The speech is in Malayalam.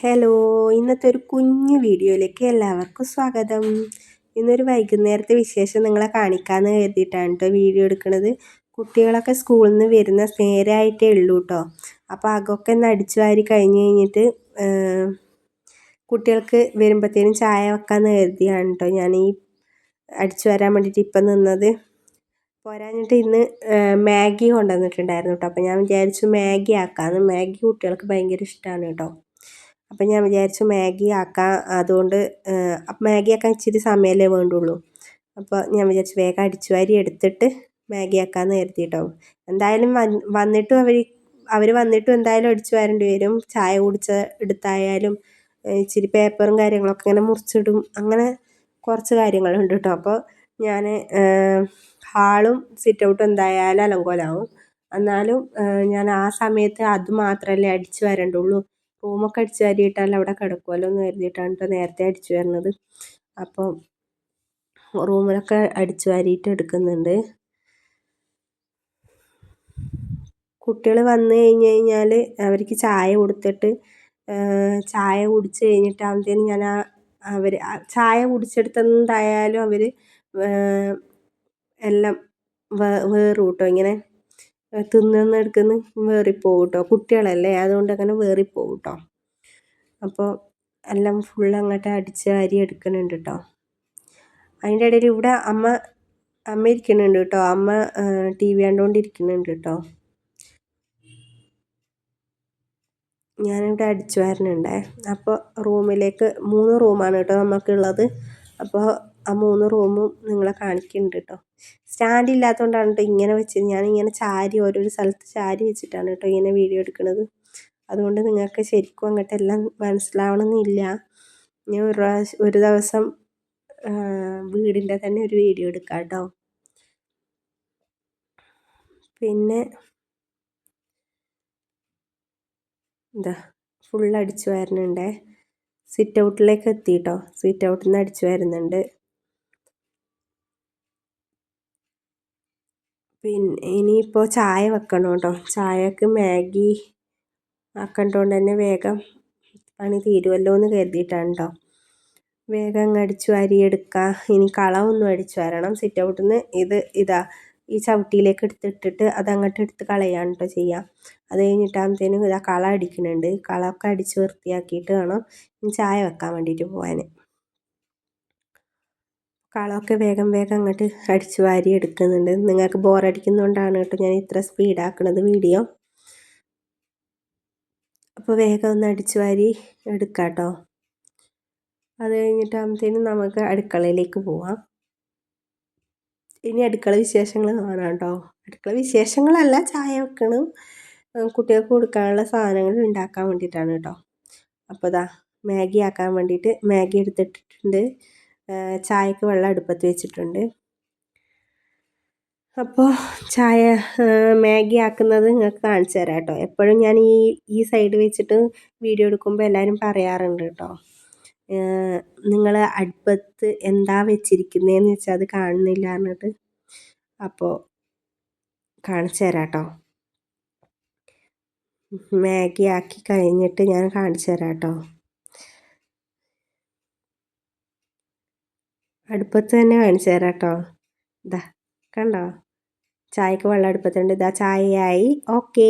ഹലോ, ഇന്നത്തെ ഒരു കുഞ്ഞു വീഡിയോയിലേക്ക് എല്ലാവർക്കും സ്വാഗതം. ഇന്നൊരു വൈകുന്നേരത്തെ വിശേഷം നിങ്ങളെ കാണിക്കാമെന്ന് കരുതിയിട്ടാണ് കേട്ടോ വീഡിയോ എടുക്കുന്നത്. കുട്ടികളൊക്കെ സ്കൂളിൽ നിന്ന് വരുന്ന നേരമായിട്ടേ ഉള്ളൂ കേട്ടോ. അപ്പോൾ അകൊക്കെ ഒന്ന് അടിച്ചു വാരി കഴിഞ്ഞ് കഴിഞ്ഞിട്ട് കുട്ടികൾക്ക് വരുമ്പോഴത്തേനും ചായ വെക്കാമെന്ന് കരുതിയാണ് കേട്ടോ ഞാൻ ഈ അടിച്ചു വരാൻ വേണ്ടിയിട്ട് ഇപ്പം നിന്നത്. പോരാഞ്ഞിട്ട് ഇന്ന് മാഗി കൊണ്ടുവന്നിട്ടുണ്ടായിരുന്നു കേട്ടോ. അപ്പോൾ ഞാൻ വിചാരിച്ചു മാഗി ആക്കാമെന്ന്. മാഗി കുട്ടികൾക്ക് ഭയങ്കര ഇഷ്ടമാണ് കേട്ടോ. അപ്പം ഞാൻ വിചാരിച്ചു മാഗി ആക്കാം. അതുകൊണ്ട് മാഗി ആക്കാൻ ഇച്ചിരി സമയമല്ലേ വേണ്ടുള്ളൂ. അപ്പോൾ ഞാൻ വിചാരിച്ചു വേഗം അടിച്ചു വാരി എടുത്തിട്ട് മാഗി ആക്കാമെന്ന് കരുതി കേട്ടോ. എന്തായാലും വന്നിട്ടും അവർ വന്നിട്ടും എന്തായാലും അടിച്ചു വാരേണ്ടി വരും. ചായ കുടിച്ച എടുത്തായാലും ഇച്ചിരി പേപ്പറും കാര്യങ്ങളൊക്കെ ഇങ്ങനെ മുറിച്ചിടും. അങ്ങനെ കുറച്ച് കാര്യങ്ങളുണ്ട് കേട്ടോ. അപ്പോൾ ഞാൻ ഹാളും സിറ്റ് ഔട്ടും എന്തായാലും അലങ്കോലാവും. എന്നാലും ഞാൻ ആ സമയത്ത് അത് മാത്രമല്ലേ അടിച്ചു വരണ്ടുള്ളൂ. റൂമൊക്കെ അടിച്ചു വാരിയിട്ടാൽ അവിടെ കിടക്കുമല്ലോ എന്ന് കരുതിയിട്ടാണ് കേട്ടോ നേരത്തെ അടിച്ചു വരുന്നത്. അപ്പോൾ റൂമിലൊക്കെ അടിച്ചു വാരിയിട്ട് എടുക്കുന്നുണ്ട്. കുട്ടികൾ വന്നു കഴിഞ്ഞ് കഴിഞ്ഞാൽ അവർക്ക് ചായ കൊടുത്തിട്ട് ചായ കുടിച്ച് കഴിഞ്ഞിട്ടാകുമ്പോഴത്തേനും ഞാൻ അവർ ചായ കുടിച്ചെടുത്തെന്തായാലും അവർ എല്ലാം വേറും കേട്ടോ. ഇങ്ങനെ തിന്നുന്നെടുക്കുന്ന വേറിപ്പോവും കേട്ടോ. കുട്ടികളല്ലേ, അതുകൊണ്ട് അങ്ങനെ വേറിപ്പോവും കേട്ടോ. അപ്പോൾ എല്ലാം ഫുൾ അങ്ങോട്ട് അടിച്ച് വാരി എടുക്കുന്നുണ്ട് കേട്ടോ. അതിൻ്റെ ഇടയിൽ ഇവിടെ അമ്മ ഇരിക്കുന്നുണ്ട് കേട്ടോ. അമ്മ ടി വി കണ്ടുകൊണ്ടിരിക്കുന്നുണ്ട് കേട്ടോ. ഞാനിവിടെ അടിച്ചു വാരുന്നുണ്ടേ. അപ്പോൾ റൂമിലേക്ക് 3 റൂമാണ് കേട്ടോ നമുക്കുള്ളത്. അപ്പോൾ ആ 3 റൂമും നിങ്ങളെ കാണിക്കുന്നുണ്ട് കേട്ടോ. സ്റ്റാൻഡ് ഇല്ലാത്തതുകൊണ്ടാണ് കേട്ടോ ഇങ്ങനെ വെച്ചത്. ഞാനിങ്ങനെ ചാരി ഓരോരോ സ്ഥലത്ത് ചാരി വെച്ചിട്ടാണ് കേട്ടോ ഇങ്ങനെ വീഡിയോ എടുക്കുന്നത്. അതുകൊണ്ട് നിങ്ങൾക്ക് ശരിക്കും അങ്ങോട്ടെല്ലാം മനസ്സിലാവണമെന്നില്ല. ഞാൻ ഒരു ദിവസം വീടിൻ്റെ തന്നെ ഒരു വീഡിയോ എടുക്കാം കേട്ടോ. പിന്നെ എന്താ ഫുൾ അടിച്ചു വരുന്നുണ്ടേ. സിറ്റ് ഔട്ടിലേക്ക് എത്തി കേട്ടോ. സിറ്റ് ഔട്ടിൽ നിന്ന് അടിച്ചു വരുന്നുണ്ട്. പിന്നെ ഇനിയിപ്പോൾ ചായ വെക്കണം കേട്ടോ. ചായക്ക് മാഗി ആക്കണ്ടോണ്ട് തന്നെ വേഗം പണി തീരുമല്ലോ എന്ന് കരുതിയിട്ടാണ് കേട്ടോ. വേഗം അങ്ങ് അടിച്ചു വാരി എടുക്കുക. ഇനി കളമൊന്നും അടിച്ചു വരണം. സിറ്റ് ഔട്ടിൽ നിന്ന് ഈ ചവിട്ടിയിലേക്ക് എടുത്തിട്ടിട്ട് അതങ്ങോട്ട് എടുത്ത് കളയാണ് കേട്ടോ ചെയ്യുക. അത് കഴിഞ്ഞിട്ടാകുമ്പോഴത്തേനും കള അടിക്കുന്നുണ്ട്. കളമൊക്കെ അടിച്ച് വൃത്തിയാക്കിയിട്ട് വേണം ചായ വെക്കാൻ വേണ്ടിയിട്ട് പോകാൻ. കളമൊക്കെ വേഗം അങ്ങോട്ട് അടിച്ചു വാരി എടുക്കുന്നുണ്ട്. നിങ്ങൾക്ക് ബോറടിക്കുന്നതുകൊണ്ടാണ് കേട്ടോ ഞാൻ ഇത്ര സ്പീഡാക്കുന്നത് വീഡിയോ. അപ്പോൾ വേഗം ഒന്ന് അടിച്ചു വാരി എടുക്കാം കേട്ടോ. അത് കഴിഞ്ഞിട്ടാകുമ്പോഴത്തേനും നമുക്ക് അടുക്കളയിലേക്ക് പോവാം. ഇനി അടുക്കള വിശേഷങ്ങൾ കാണാം കേട്ടോ. അടുക്കള വിശേഷങ്ങളല്ല, ചായ വെക്കണം, കുട്ടികൾക്ക് കൊടുക്കാനുള്ള സാധനങ്ങൾ ഉണ്ടാക്കാൻ വേണ്ടിയിട്ടാണ് കേട്ടോ. അപ്പോൾ മാഗി ആക്കാൻ വേണ്ടിയിട്ട് മാഗി എടുത്തിട്ടിട്ടുണ്ട്. ചായക്ക് വെള്ളം അടുപ്പത്ത് വെച്ചിട്ടുണ്ട്. അപ്പോൾ മാഗി ആക്കുന്നത് നിങ്ങൾക്ക് കാണിച്ചു തരാം കേട്ടോ. എപ്പോഴും ഞാൻ ഈ സൈഡ് വെച്ചിട്ട് വീഡിയോ എടുക്കുമ്പോൾ എല്ലാവരും പറയാറുണ്ട് കേട്ടോ, നിങ്ങൾ അടുപ്പത്ത് എന്താ വെച്ചിരിക്കുന്നതെന്ന് വെച്ചാൽ അത് കാണുന്നില്ല എന്നിട്ട്. അപ്പോൾ കാണിച്ചു തരാം കേട്ടോ. മാഗി ആക്കി കഴിഞ്ഞിട്ട് ഞാൻ കാണിച്ചു തരാം കേട്ടോ. അടുപ്പത്ത് തന്നെ കാണിച്ചു തരാം കേട്ടോ. കണ്ടോ, ചായക്ക് വെള്ളം അടുപ്പത്തുണ്ട്. ചായയായി. ഓക്കേ.